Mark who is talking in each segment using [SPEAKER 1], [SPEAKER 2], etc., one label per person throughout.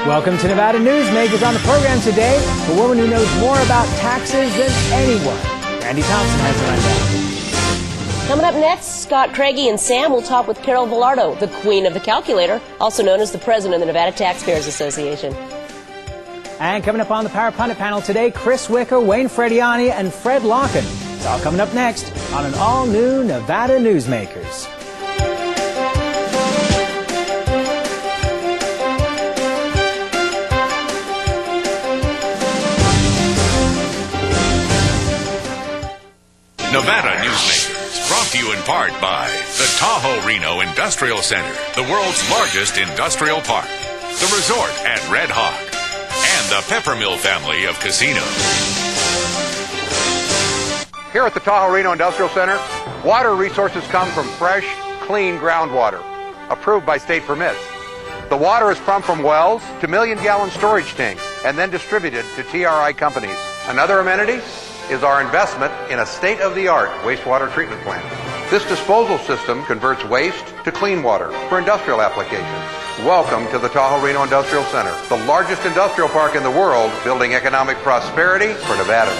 [SPEAKER 1] Welcome to Nevada Newsmakers. On the program today, a woman who knows more about taxes than anyone. Randi Thompson has the rundown.
[SPEAKER 2] Coming up next, Scott Craigie and Sam will talk with Carole Vilardo, the queen of the calculator, also known as the president of the Nevada Taxpayers Association.
[SPEAKER 1] And coming up on the Power Pundit panel today, Chris Wicker, Wayne Frediani, and Fred Lokken. It's all coming up next on an all-new Nevada Newsmakers.
[SPEAKER 3] Nevada Newsmakers, brought to you in part by the Tahoe Reno Industrial Center, the world's largest industrial park, the resort at Red Hawk, and the Peppermill family of casinos.
[SPEAKER 4] Here at the Tahoe Reno Industrial Center, water resources come from fresh, clean groundwater, approved by state permits. The water is pumped from wells to million-gallon storage tanks and then distributed to TRI companies. Another amenity is our investment in a state-of-the-art wastewater treatment plant. This disposal system converts waste to clean water for industrial applications. Welcome to the Tahoe Reno Industrial Center, the largest industrial park in the world, building economic prosperity for Nevada.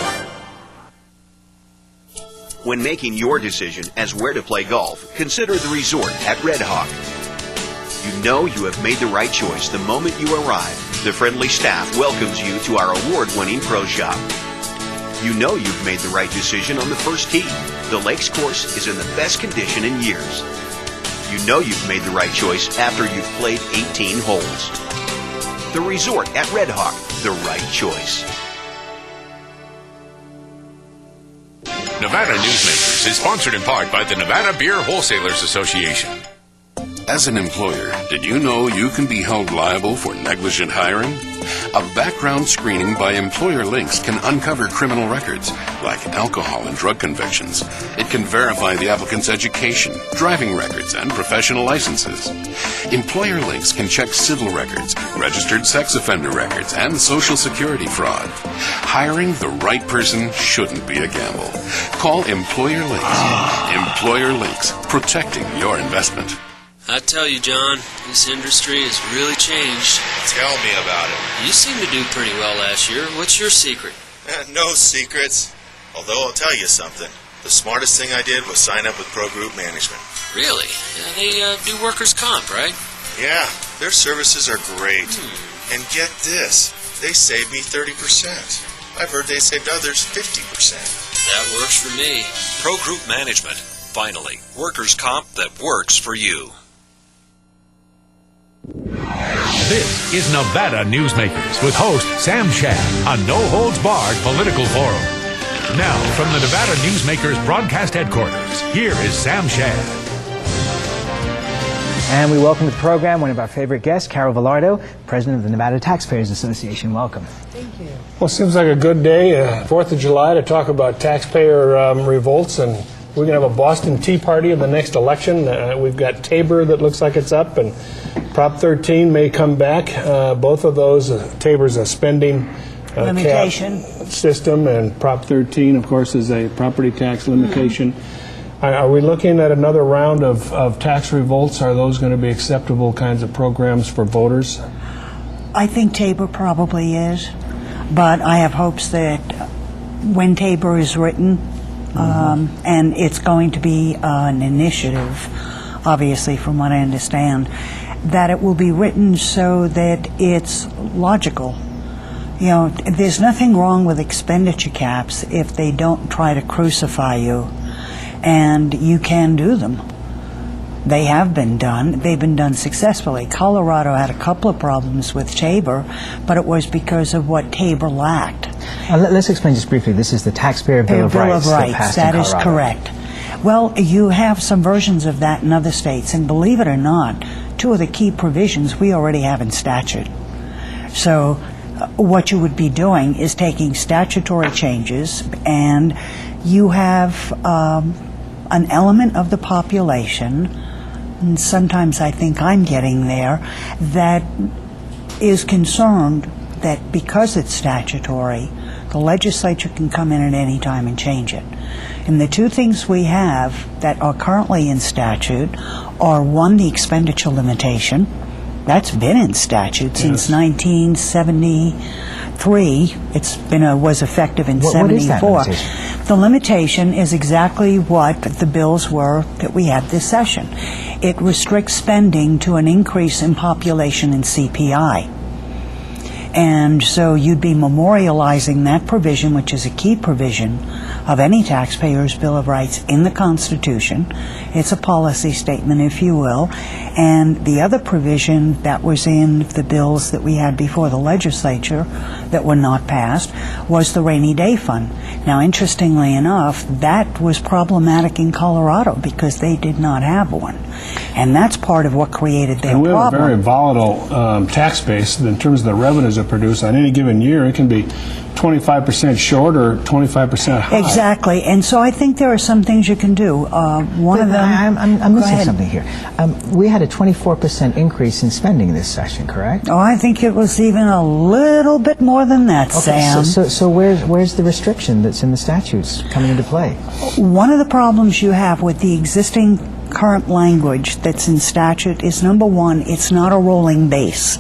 [SPEAKER 5] When making your decision as where to play golf, consider the resort at Red Hawk. You know you have made the right choice the moment you arrive. The friendly staff welcomes you to our award-winning pro shop. You know you've made the right decision on the first tee. The Lakes course is in the best condition in years. You know you've made the right choice after you've played 18 holes. The resort at Red Hawk, the right choice.
[SPEAKER 3] Nevada Newsmakers is sponsored in part by the Nevada Beer Wholesalers Association.
[SPEAKER 6] As an employer, did you know you can be held liable for negligent hiring? A background screening by Employer Links can uncover criminal records, like alcohol and drug convictions. It can verify the applicant's education, driving records, and professional licenses. Employer Links can check civil records, registered sex offender records, and Social Security fraud. Hiring the right person shouldn't be a gamble. Call Employer Links. Employer Links, protecting your investment.
[SPEAKER 7] I tell you, John, this industry has really changed.
[SPEAKER 8] Tell me about it.
[SPEAKER 7] You seemed to do pretty well last year. What's your secret?
[SPEAKER 8] No secrets. Although I'll tell you something. The smartest thing I did was sign up with Pro Group Management.
[SPEAKER 7] Really? They do workers' comp, right?
[SPEAKER 8] Yeah, their services are great. And get this, they saved me 30%. I've heard they saved others 50%.
[SPEAKER 7] That works for me.
[SPEAKER 9] Pro Group Management. Finally, workers' comp that works for you.
[SPEAKER 3] This is Nevada Newsmakers with host Sam Shad, a no-holds-barred political forum. Now, from the Nevada Newsmakers broadcast headquarters, here is Sam Shad.
[SPEAKER 1] And we welcome to the program one of our favorite guests, Carole Vilardo, president of the Nevada Taxpayers Association. Welcome.
[SPEAKER 10] Thank you. Well, it seems like a good day, 4th of July, to talk about taxpayer revolts, and we're going to have a Boston Tea Party in the next election. We've got Tabor that looks like it's up, and Prop 13 may come back. Both of those, Tabor's a spending limitation cap system, and Prop 13, of course, is a property tax limitation. Are we looking at another round of tax revolts? Are those going to be acceptable kinds of programs for voters?
[SPEAKER 11] I think Tabor probably is, but I have hopes that when Tabor is written, and it's going to be an initiative, obviously, from what I understand, that it will be written so that it's logical. You know, there's nothing wrong with expenditure caps if they don't try to crucify you, and you can do them. They have been done. They've been done successfully. Colorado had a couple of problems with Tabor, but it was because of what Tabor lacked.
[SPEAKER 1] Let's explain just briefly. This is the Taxpayer Bill of Rights that passed in Colorado.
[SPEAKER 11] That is correct. Well, you have some versions of that in other states, and believe it or not, two of the key provisions we already have in statute. So what you would be doing is taking statutory changes, and you have an element of the population, and sometimes I think I'm getting there, that is concerned that because it's statutory, the legislature can come in at any time and change it. And the two things we have that are currently in statute are, one, the expenditure limitation, That's been in statute since 1973. Was effective in 74.
[SPEAKER 1] What is that limitation?
[SPEAKER 11] The limitation is exactly what the bills were that we had this session. It restricts spending to an increase in population and CPI. And so you'd be memorializing that provision, which is a key provision of any taxpayer's Bill of Rights in the Constitution. It's a policy statement, if you will. And the other provision that was in the bills that we had before the legislature that were not passed was the Rainy Day Fund. Now, interestingly enough, that was problematic in Colorado because they did not have one. And that's part of what created their problem.
[SPEAKER 10] And we have a very volatile tax base in terms of the revenues that produce on any given year. It can be 25% short or 25% high.
[SPEAKER 11] Exactly. And so I think there are some things you can do. One of them...
[SPEAKER 1] I'm missing something here. We had a 24% increase in spending this session, correct?
[SPEAKER 11] Oh, I think it was even a little bit more than that, Sam.
[SPEAKER 1] So where's the restriction that's in the statutes coming into play?
[SPEAKER 11] One of the problems you have with the existing current language that's in statute is, number one, it's not a rolling base.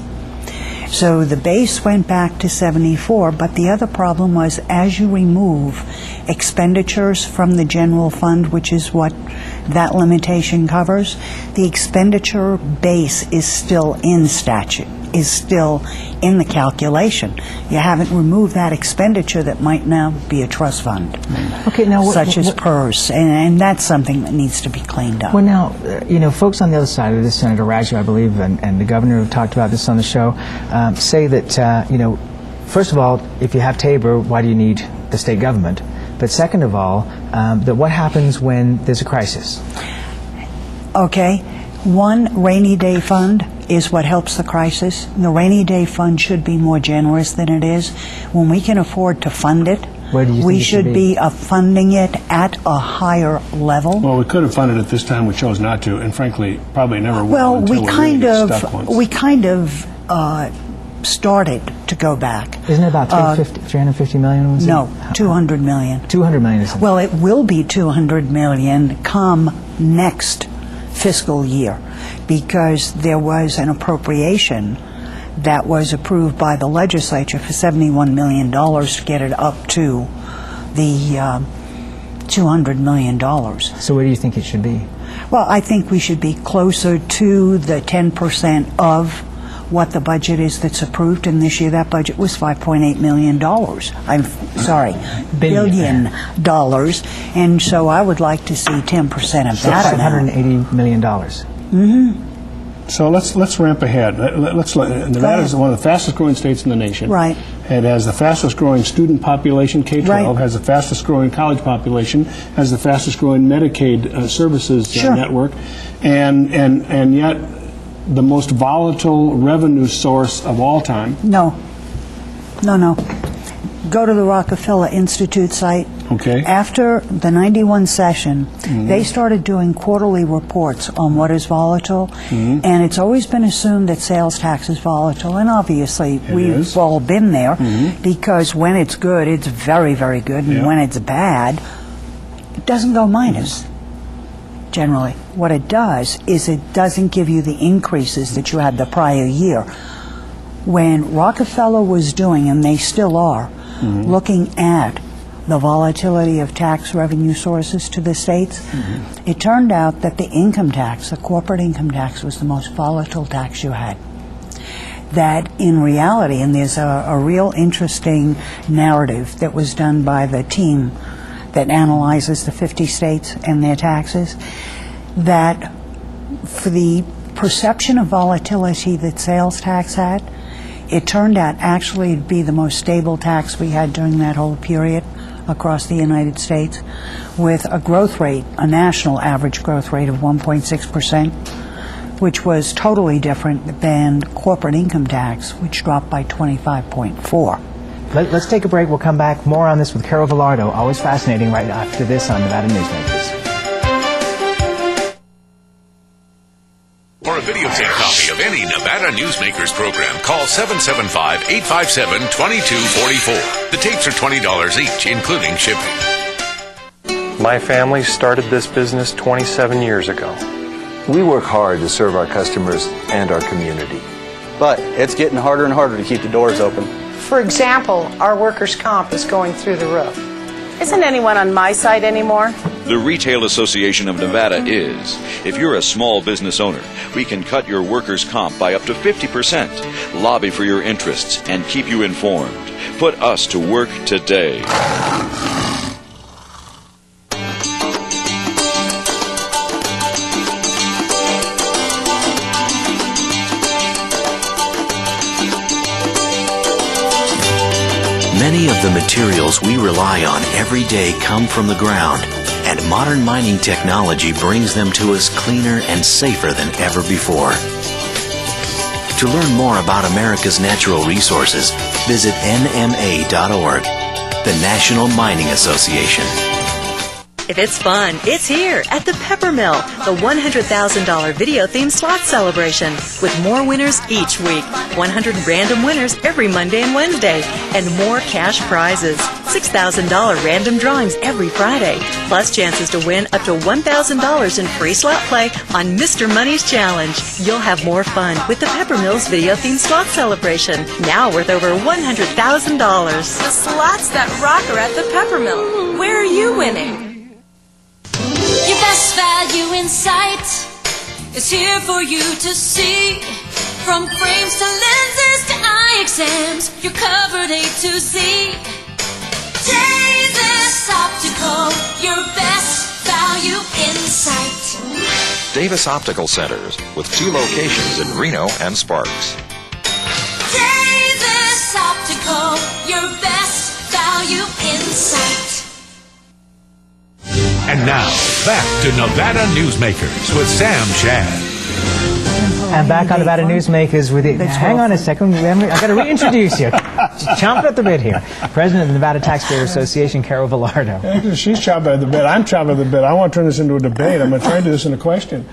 [SPEAKER 11] So the base went back to 74, but the other problem was as you remove expenditures from the general fund, which is what that limitation covers, the expenditure base is still in statute, is still in the calculation. You haven't removed that expenditure that might now be a trust fund,
[SPEAKER 1] okay, now
[SPEAKER 11] such as PERS, and that's something that needs to be cleaned up.
[SPEAKER 1] Well, now, folks on the other side of this, Senator Raju, I believe, and the governor who talked about this on the show, say that, first of all, if you have Tabor, why do you need the state government? But second of all, that what happens when there's a crisis?
[SPEAKER 11] Okay. One, rainy day fund is what helps the crisis. The rainy day fund should be more generous than it is. When we can afford to fund it, we should be funding it at a higher level.
[SPEAKER 10] Well, we could have funded it this time. We chose not to, and frankly, probably never will.
[SPEAKER 11] Well,
[SPEAKER 10] until we
[SPEAKER 11] kind of started to go back.
[SPEAKER 1] Isn't it about 350 million?
[SPEAKER 11] No, 200 million.
[SPEAKER 1] 200 million is.
[SPEAKER 11] Well, it will be 200 million come next fiscal year, because there was an appropriation that was approved by the legislature for $71 million to get it up to the $200 million.
[SPEAKER 1] So where do you think it should be?
[SPEAKER 11] Well, I think we should be closer to the 10% of what the budget is that's approved, and this year that budget was $5.8 million. I'm sorry, billion dollars, and so I would like to see 10% of that amount.
[SPEAKER 1] $580 million.
[SPEAKER 11] Mm-hmm.
[SPEAKER 10] So let's ramp ahead. Nevada is one of the fastest growing states in the nation.
[SPEAKER 11] Right.
[SPEAKER 10] It has the fastest growing student population, K-12,
[SPEAKER 11] right.
[SPEAKER 10] Has the fastest growing college population, has the fastest growing Medicaid services network, and yet the most volatile revenue source of all time.
[SPEAKER 11] No. Go to the Rockefeller Institute site.
[SPEAKER 10] Okay.
[SPEAKER 11] After the 91 session, they started doing quarterly reports on what is volatile, and it's always been assumed that sales tax is volatile, and obviously we've all been there, because when it's good, it's very, very good, and when it's bad, it doesn't go minus. Generally, what it does is it doesn't give you the increases that you had the prior year. When Rockefeller was doing, and they still are, looking at the volatility of tax revenue sources to the states, it turned out that the income tax, the corporate income tax, was the most volatile tax you had. That in reality, and there's a real interesting narrative that was done by the team that analyzes the 50 states and their taxes, that for the perception of volatility that sales tax had, it turned out actually to be the most stable tax we had during that whole period across the United States, with a growth rate, a national average growth rate of 1.6%, which was totally different than corporate income tax, which dropped by 25.4%.
[SPEAKER 1] Let's take a break. We'll come back. More on this with Carole Vilardo. Always fascinating right after this on Nevada Newsmakers.
[SPEAKER 3] For a videotape copy of any Nevada Newsmakers program, call 775-857-2244. The tapes are $20 each, including shipping.
[SPEAKER 12] My family started this business 27 years ago.
[SPEAKER 13] We work hard to serve our customers and our community. but it's getting harder and harder to keep the doors open.
[SPEAKER 14] For example, our workers' comp is going through the roof. Isn't anyone on my side anymore?
[SPEAKER 9] The Retail Association of Nevada is. If you're a small business owner, we can cut your workers' comp by up to 50%, lobby for your interests, and keep you informed. Put us to work today.
[SPEAKER 15] Many of the materials we rely on every day come from the ground, and modern mining technology brings them to us cleaner and safer than ever before. To learn more about America's natural resources, visit nma.org, the National Mining Association.
[SPEAKER 16] If it's fun, it's here at the Peppermill, the $100,000 video-themed slot celebration, with more winners each week, 100 random winners every Monday and Wednesday, and more cash prizes, $6,000 random drawings every Friday, plus chances to win up to $1,000 in free slot play on Mr. Money's Challenge. You'll have more fun with the Peppermill's video-themed slot celebration, now worth over $100,000.
[SPEAKER 17] The slots that rock are at the Peppermill. Where are you winning?
[SPEAKER 18] Your best value in sight is here for you to see. From frames to lenses to eye exams, you're covered A to Z. Davis Optical, your best value in sight.
[SPEAKER 19] Davis Optical Centers, with 2 locations in Reno and Sparks.
[SPEAKER 18] Davis Optical, your best value in sight.
[SPEAKER 3] And now, back to Nevada Newsmakers with Sam Shad.
[SPEAKER 1] And back on Nevada Newsmakers with it. Hang on a second. I've got to reintroduce you. Chomping at the bit here. President of the Nevada Taxpayers Association, Carole Vilardo.
[SPEAKER 10] Actually, she's chomping at the bit. I'm chomping at the bit. I want to turn this into a debate. I'm going to try and do this in a question.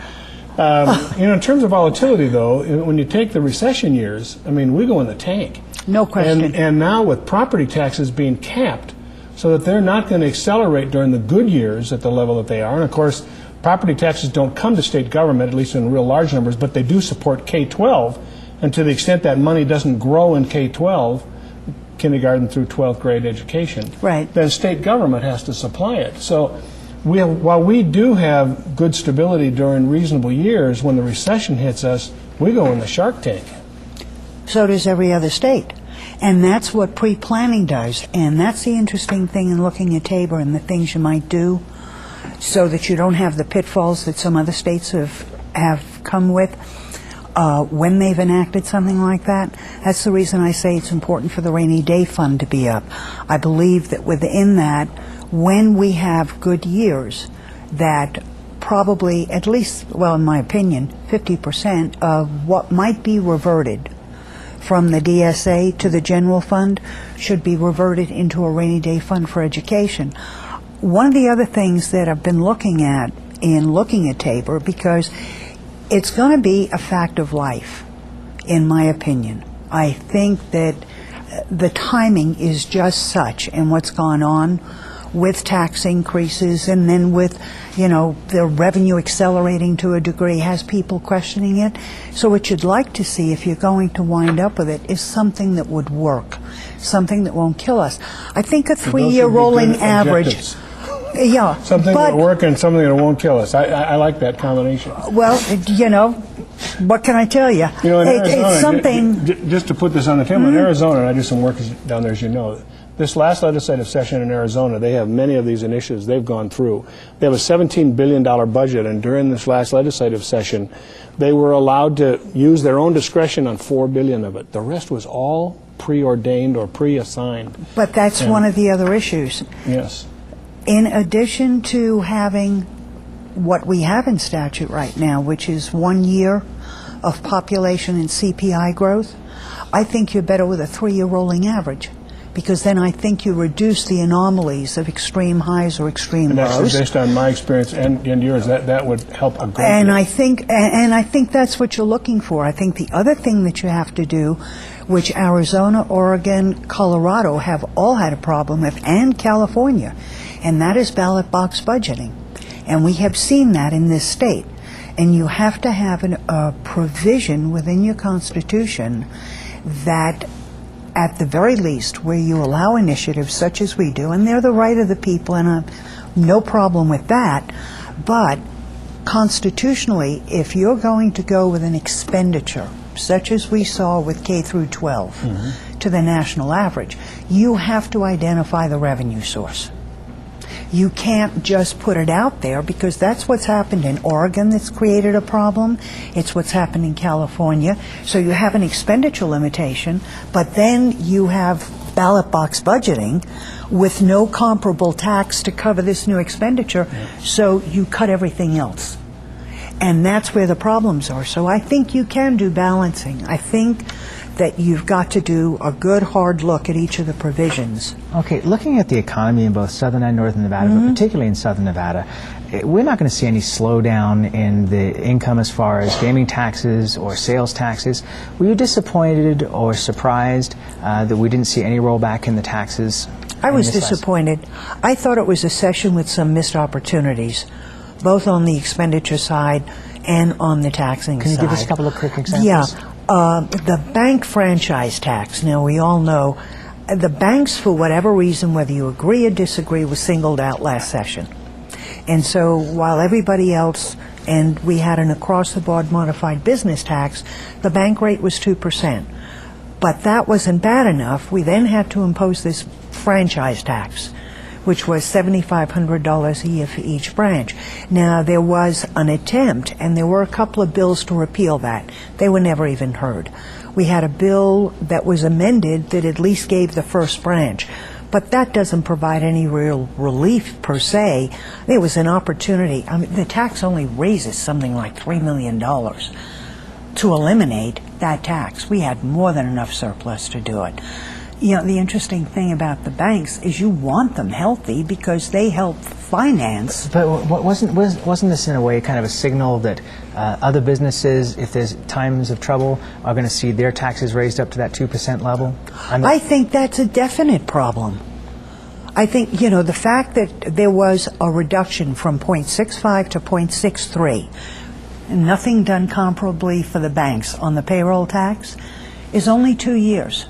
[SPEAKER 10] In terms of volatility, though, when you take the recession years, we go in the tank.
[SPEAKER 11] No question.
[SPEAKER 10] And now with property taxes being capped, so that they're not going to accelerate during the good years at the level that they are. And of course, property taxes don't come to state government, at least in real large numbers, but they do support K-12. And to the extent that money doesn't grow in K-12, kindergarten through 12th grade education,
[SPEAKER 11] right,
[SPEAKER 10] then state government has to supply it. So while we do have good stability during reasonable years, when the recession hits us, we go in the shark tank.
[SPEAKER 11] So does every other state. And that's what pre-planning does. And that's the interesting thing in looking at Tabor and the things you might do so that you don't have the pitfalls that some other states have come with when they've enacted something like that. That's the reason I say it's important for the rainy day fund to be up. I believe that within that, when we have good years, that probably at least, well, in my opinion, 50% of what might be reverted from the DSA to the general fund should be reverted into a rainy day fund for education. One of the other things that I've been looking at in looking at Tabor, because it's going to be a fact of life, in my opinion. I think that the timing is just such, and what's gone on with tax increases and then with, the revenue accelerating to a degree has people questioning it. So what you'd like to see, if you're going to wind up with it, is something that would work, something that won't kill us. I think a 3-year rolling average. Yeah.
[SPEAKER 10] Something that will work and something that won't kill us. I like that combination.
[SPEAKER 11] Well, what can I tell you?
[SPEAKER 10] In Arizona,
[SPEAKER 11] it's something.
[SPEAKER 10] Just to put this on the table, in Arizona, and I do some work down there, as you know, this last legislative session in Arizona, they have many of these initiatives they've gone through. They have a $17 billion budget, and during this last legislative session, they were allowed to use their own discretion on $4 billion of it. The rest was all preordained or pre-assigned.
[SPEAKER 11] But that's one of the other issues.
[SPEAKER 10] Yes.
[SPEAKER 11] In addition to having what we have in statute right now, which is 1 year of population and CPI growth, I think you're better with a 3-year rolling average, because then I think you reduce the anomalies of extreme highs or extreme lows.
[SPEAKER 10] And that's based on my experience and yours. That would help a great deal.
[SPEAKER 11] And I think that's what you're looking for. I think the other thing that you have to do, which Arizona, Oregon, Colorado have all had a problem with, and California, and that is ballot box budgeting. And we have seen that in this state. And you have to have a provision within your Constitution that, at the very least, where you allow initiatives such as we do, and they're the right of the people, and no problem with that, but constitutionally, if you're going to go with an expenditure, such as we saw with K through 12, to the national average, you have to identify the revenue source. You can't just put it out there, because that's what's happened in Oregon that's created a problem. It's what's happened in California. So you have an expenditure limitation, but then you have ballot box budgeting with no comparable tax to cover this new expenditure, so you cut everything else. And that's where the problems are. So I think you can do balancing. I think that you've got to do a good hard look at each of the provisions.
[SPEAKER 1] Okay, looking at the economy in both southern and northern Nevada, but particularly in southern Nevada, we're not going to see any slowdown in the income as far as gaming taxes or sales taxes. Were you disappointed or surprised that we didn't see any rollback in the taxes?
[SPEAKER 11] I was disappointed. I thought it was a session with some missed opportunities, both on the expenditure side and on the taxing side.
[SPEAKER 1] Can you give us a couple of quick examples?
[SPEAKER 11] Yeah. The bank franchise tax. Now, we all know the banks, for whatever reason, whether you agree or disagree, was singled out last session. And so while everybody else, and we had an across-the-board modified business tax, the bank rate was 2%. But that wasn't bad enough. We then had to impose this franchise tax, which was $7,500 a year for each branch. Now, there was an attempt, and there were a couple of bills to repeal that. They were never even heard. We had a bill that was amended that at least gave the first branch, but that doesn't provide any real relief per se. It was an opportunity. I mean, the tax only raises something like $3 million. To eliminate that tax, we had more than enough surplus to do it. You know, the interesting thing about the banks is you want them healthy because they help finance.
[SPEAKER 1] But wasn't this in a way kind of a signal that other businesses, if there's times of trouble, are going to see their taxes raised up to that 2% level?
[SPEAKER 11] I think that's a definite problem. I think, you know, the fact that there was a reduction from 0.65 to 0.63, nothing done comparably for the banks on the payroll tax, is only 2 years.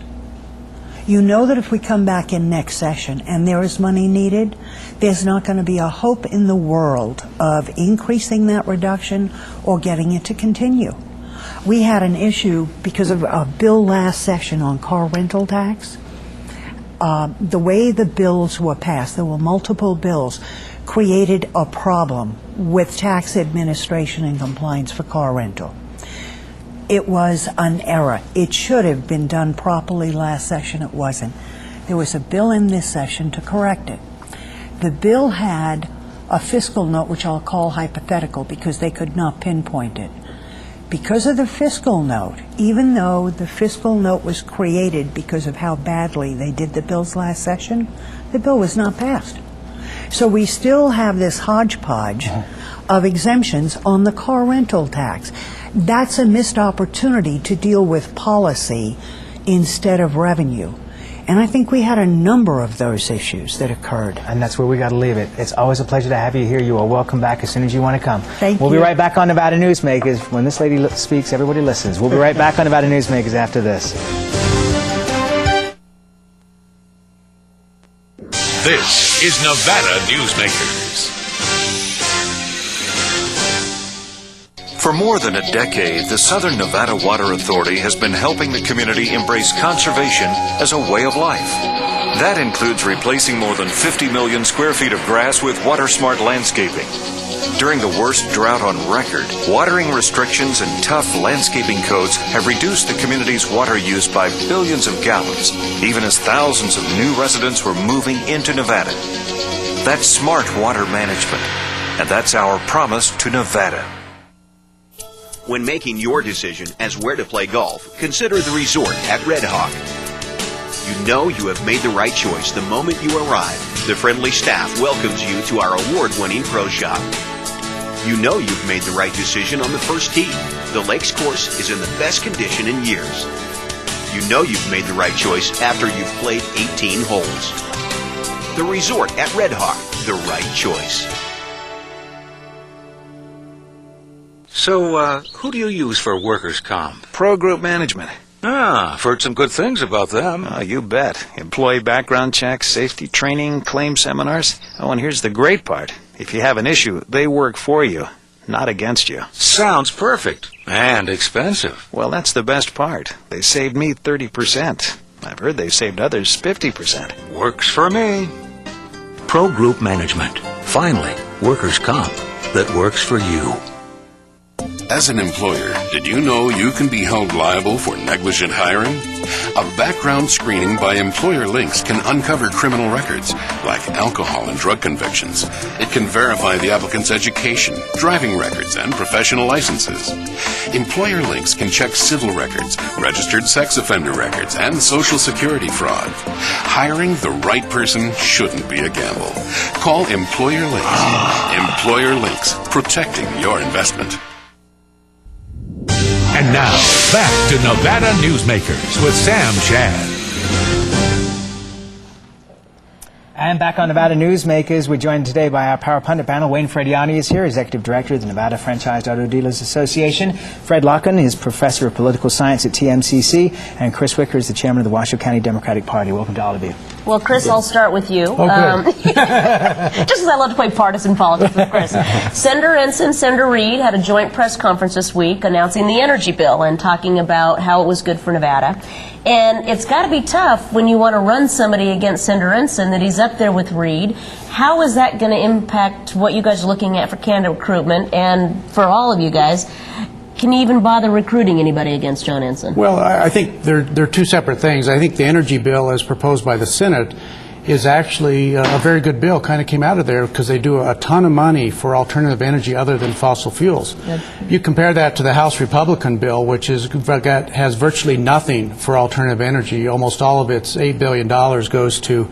[SPEAKER 11] You know that if we come back in next session and there is money needed, there's not going to be a hope in the world of increasing that reduction or getting it to continue. We had an issue because of a bill last session on car rental tax. The way the bills were passed, there were multiple bills, created a problem with tax administration and compliance for car rental. It was an error. It should have been done properly last session. It wasn't. There was a bill in this session to correct it. The bill had a fiscal note, which I'll call hypothetical because they could not pinpoint it. Because of the fiscal note, even though the fiscal note was created because of how badly they did the bills last session, the bill was not passed. So we still have this hodgepodge of exemptions on the car rental tax. That's a missed opportunity to deal with policy instead of revenue. And I think we had a number of those issues that occurred.
[SPEAKER 1] And that's where we got to leave it. It's always a pleasure to have you here. You are welcome back as soon as you want to come.
[SPEAKER 11] Thank you.
[SPEAKER 1] We'll be right back on Nevada Newsmakers. When this lady speaks, everybody listens. We'll be right back on Nevada Newsmakers after this.
[SPEAKER 3] This is Nevada Newsmakers.
[SPEAKER 6] For more than a decade, the Southern Nevada Water Authority has been helping the community embrace conservation as a way of life. That includes replacing more than 50 million square feet of grass with water-smart landscaping. During the worst drought on record, watering restrictions and tough landscaping codes have reduced the community's water use by billions of gallons, even as thousands of new residents were moving into Nevada. That's smart water management, and that's our promise to Nevada.
[SPEAKER 5] When making your decision as where to play golf, consider the resort at Red Hawk. You know you have made the right choice the moment you arrive. The friendly staff welcomes you to our award-winning pro shop. You know you've made the right decision on the first tee. The Lakes course is in the best condition in years. You know you've made the right choice after you've played 18 holes. The resort at Red Hawk, the right choice.
[SPEAKER 20] So, who do you use for workers' comp?
[SPEAKER 21] Pro Group Management.
[SPEAKER 20] Ah, I've heard some good things about them.
[SPEAKER 21] You bet. Employee background checks, safety training, claim seminars. Oh, and here's the great part. If you have an issue, they work for you, not against you.
[SPEAKER 20] Sounds perfect. And expensive.
[SPEAKER 21] Well, that's the best part. They saved me 30%. I've heard they've saved others 50%.
[SPEAKER 20] Works for me.
[SPEAKER 22] Pro Group Management. Finally, workers' comp that works for you.
[SPEAKER 6] As an employer, did you know you can be held liable for negligent hiring? A background screening by employer links can uncover criminal records, like alcohol and drug convictions. It can verify the applicant's education, driving records, and professional licenses. Employer links can check civil records, registered sex offender records, and social security fraud. Hiring the right person shouldn't be a gamble. Call Employer Links. Employer Links, protecting your investment.
[SPEAKER 3] And now, back to Nevada Newsmakers with Sam Shad.
[SPEAKER 1] And back on Nevada Newsmakers, we're joined today by our Power Pundit panel. Wayne Frediani is here, Executive Director of the Nevada Franchised Auto Dealers Association. Fred Lokken is Professor of Political Science at TMCC. And Chris Wicker is the Chairman of the Washoe County Democratic Party. Welcome to all of you.
[SPEAKER 2] Well, Chris, I'll start with you. Just because I love to play partisan politics with Chris. Senator Ensign, Senator Reid had a joint press conference this week announcing the energy bill and talking about how it was good for Nevada. And it's got to be tough when you want to run somebody against Senator Ensign that he's up there with Reid. How is that going to impact what you guys are looking at for candidate recruitment? And for all of you guys, can you even bother recruiting anybody against John Ensign?
[SPEAKER 23] Well, I think they're two separate things. I think the energy bill, as proposed by the Senate, is actually a very good bill. Kind of came out of there because they do a ton of money for alternative energy other than fossil fuels.
[SPEAKER 2] Yep.
[SPEAKER 23] You compare that to the House Republican bill, which has virtually nothing for alternative energy. Almost all of its $8 billion goes to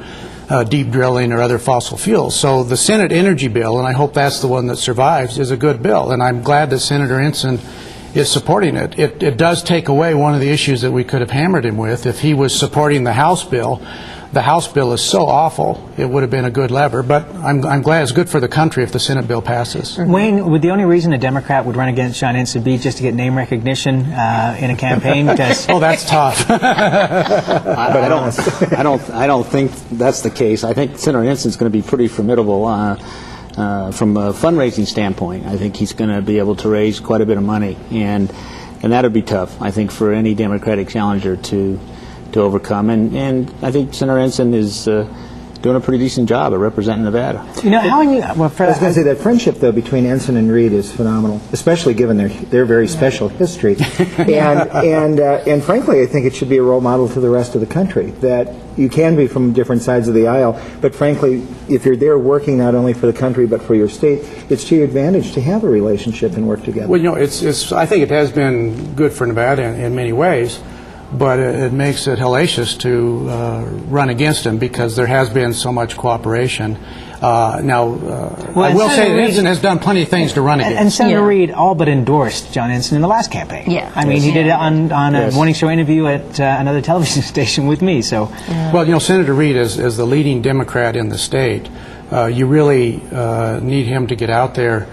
[SPEAKER 23] deep drilling or other fossil fuels. So the Senate energy bill, and I hope that's the one that survives, is a good bill. And I'm glad that Senator Ensign is supporting it. It does take away one of the issues that we could have hammered him with if he was supporting the House bill. The House bill is so awful, it would have been a good lever. But I'm glad it's good for the country if the Senate bill passes.
[SPEAKER 1] Wayne, would the only reason a Democrat would run against John Ensign be just to get name recognition in a campaign?
[SPEAKER 23] Oh, that's tough.
[SPEAKER 24] I don't think that's the case. I think Senator Ensign's going to be pretty formidable from a fundraising standpoint. I think he's going to be able to raise quite a bit of money, and that would be tough, I think, for any Democratic challenger to overcome. And I think Senator Ensign is doing a pretty decent job at representing Nevada.
[SPEAKER 1] You know, how you, well, Fred,
[SPEAKER 25] I was going to say that friendship, though, between Ensign and Reid is phenomenal, especially given their very special history. And frankly, I think it should be a role model to the rest of the country, that you can be from different sides of the aisle, but frankly, if you're there working not only for the country but for your state, it's to your advantage to have a relationship and work together.
[SPEAKER 23] Well, you know, I think it has been good for Nevada in many ways, but it makes it hellacious to run against him because there has been so much cooperation. I will say that Ensign has done plenty of things to run against.
[SPEAKER 1] And Senator Reid all but endorsed John Ensign in the last campaign.
[SPEAKER 2] Yeah.
[SPEAKER 1] I mean, he did it on a morning show interview at another television station with me. So,
[SPEAKER 23] well, you know, Senator Reid is the leading Democrat in the state. You really need him to get out there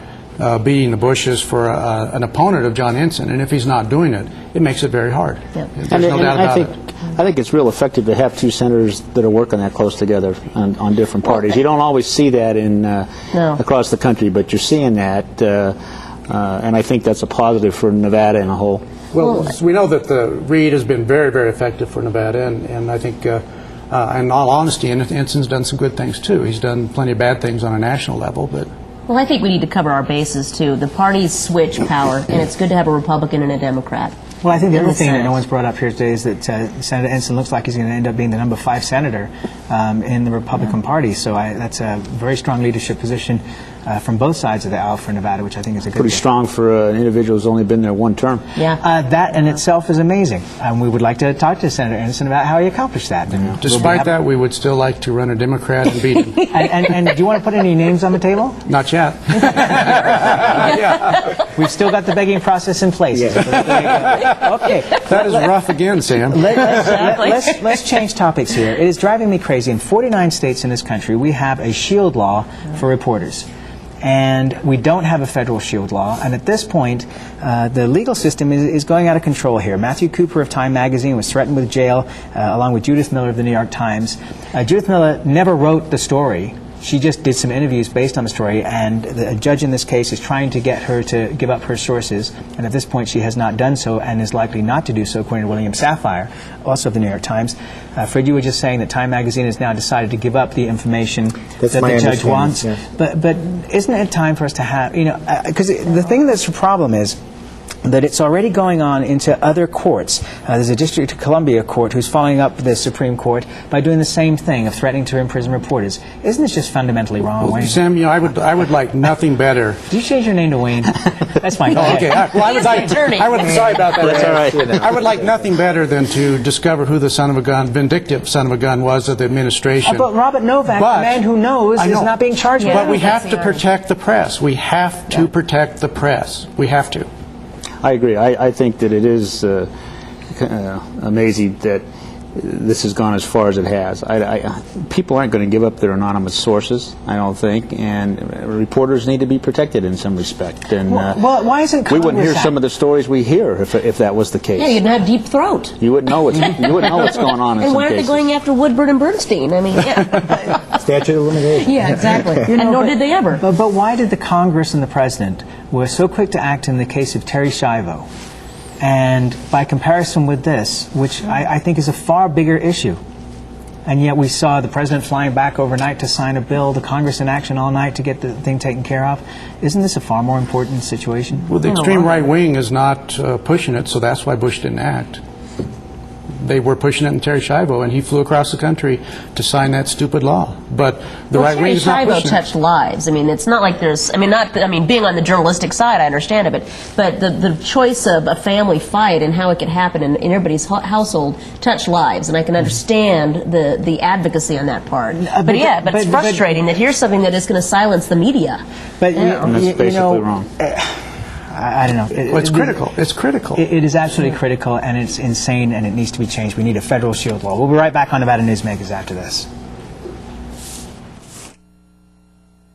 [SPEAKER 23] beating the bushes for an opponent of John Ensign, and if he's not doing it, it makes it very hard.
[SPEAKER 2] Yep.
[SPEAKER 23] There's no doubt about it.
[SPEAKER 24] I think it's real effective to have two senators that are working that close together on different parties. You don't always see that across the country, but you're seeing that, and I think that's a positive for Nevada in a whole.
[SPEAKER 23] Well, we know that Reid has been very, very effective for Nevada, and I think, in all honesty, Ensign's done some good things too. He's done plenty of bad things on a national level, but.
[SPEAKER 2] Well, I think we need to cover our bases, too. The parties switch power, and it's good to have a Republican and a Democrat.
[SPEAKER 1] Well, I think the other thing that no one's brought up here today is that Senator Ensign looks like he's going to end up being the number 5 senator in the Republican Party. So that's a very strong leadership position from both sides of the aisle for Nevada, which I think is a good
[SPEAKER 24] Pretty
[SPEAKER 1] thing.
[SPEAKER 24] strong for an individual who's only been there one term.
[SPEAKER 2] Yeah.
[SPEAKER 1] That in itself is amazing. We would like to talk to Senator Ensign about how he accomplished that. And
[SPEAKER 23] despite that, we would still like to run a Democrat and beat him.
[SPEAKER 1] and do you want to put any names on the table?
[SPEAKER 23] Not yet.
[SPEAKER 1] We've still got the begging process in place.
[SPEAKER 23] Yeah.
[SPEAKER 1] Okay.
[SPEAKER 23] That is rough again, Sam.
[SPEAKER 1] Let's change topics here. It is driving me crazy. In 49 states in this country, we have a shield law for reporters. and we don't have a federal shield law. And at this point, the legal system is going out of control here. Matthew Cooper of Time magazine was threatened with jail, along with Judith Miller of the New York Times. Judith Miller never wrote the story. She just did some interviews based on the story, and the judge in this case is trying to get her to give up her sources, and at this point she has not done so and is likely not to do so, according to William Safire, also of the New York Times. Fred, you were just saying that Time magazine has now decided to give up the information that the judge wants.
[SPEAKER 25] Yes.
[SPEAKER 1] But isn't it time for us to have, because the thing that's the problem is that it's already going on into other courts. There's a District of Columbia court who's following up the Supreme Court by doing the same thing of threatening to imprison reporters. Isn't this just fundamentally wrong, Wayne?
[SPEAKER 23] Sam, I would like nothing better.
[SPEAKER 1] Did you change your name to Wayne? That's fine.
[SPEAKER 23] Oh, okay. Well, I would like. Sorry about that.
[SPEAKER 24] That's all right.
[SPEAKER 23] I would like nothing better than to discover who the son of a gun, vindictive son of a gun, was of the administration.
[SPEAKER 1] But Robert Novak, the man who knows, is not being charged with it.
[SPEAKER 23] But we have to protect the press. We have to protect the press. We have to.
[SPEAKER 24] I agree. I think that it is amazing that this has gone as far as it has. People aren't going to give up their anonymous sources, I don't think, and reporters need to be protected in some respect. And
[SPEAKER 1] well, why isn't Congress
[SPEAKER 24] we wouldn't hear some of the stories we hear if that was the case.
[SPEAKER 2] Yeah, you'd have deep throat.
[SPEAKER 24] You wouldn't know what's going on in
[SPEAKER 2] and
[SPEAKER 24] some
[SPEAKER 2] why aren't
[SPEAKER 24] cases.
[SPEAKER 2] they going after Woodward and Bernstein? I mean, yeah.
[SPEAKER 25] Statute of limitations.
[SPEAKER 2] Yeah, exactly. And nor did they ever.
[SPEAKER 1] But why did the Congress and the President were so quick to act in the case of Terry Schiavo? And by comparison with this, which I think is a far bigger issue, and yet we saw the President flying back overnight to sign a bill, the Congress in action all night to get the thing taken care of, isn't this a far more important situation?
[SPEAKER 23] Well, the extreme right wing is not pushing it, so that's why Bush didn't act. They were pushing it in Terry Schiavo, and he flew across the country to sign that stupid law. But the right wing is not pushing it.
[SPEAKER 2] Terry Schiavo touched lives. I mean, it's not like there's. I mean, being on the journalistic side, I understand it, but the choice of a family fight and how it could happen in everybody's household touched lives, and I can understand the advocacy on that part. But it's frustrating that here's something that is going to silence the media.
[SPEAKER 1] But
[SPEAKER 24] and that's basically wrong.
[SPEAKER 1] I don't know.
[SPEAKER 23] It's critical. It's critical.
[SPEAKER 1] It is absolutely critical, and it's insane, and it needs to be changed. We need a federal shield law. We'll be right back on Nevada Newsmakers after this.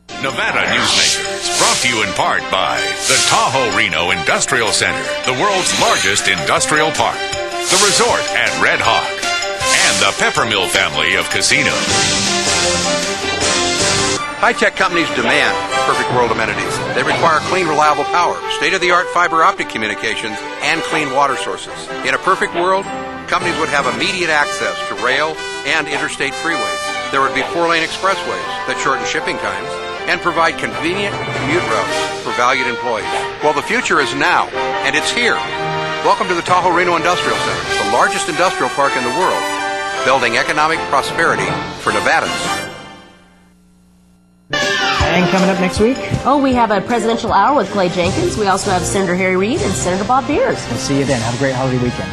[SPEAKER 3] Nevada Newsmakers, brought to you in part by the Tahoe Reno Industrial Center, the world's largest industrial park, the resort at Red Hawk, and the Peppermill family of casinos.
[SPEAKER 4] High-tech companies demand perfect world amenities. They require clean, reliable power, state-of-the-art fiber optic communications, and clean water sources. In a perfect world, companies would have immediate access to rail and interstate freeways. There would be 4-lane expressways that shorten shipping times and provide convenient commute routes for valued employees. Well, the future is now, and it's here. Welcome to the Tahoe Reno Industrial Center, the largest industrial park in the world, building economic prosperity for Nevadans.
[SPEAKER 1] And coming up next week?
[SPEAKER 2] Oh, we have a presidential hour with Clay Jenkins. We also have Senator Harry Reid and Senator Bob Beers.
[SPEAKER 1] We'll see you then. Have a great holiday weekend.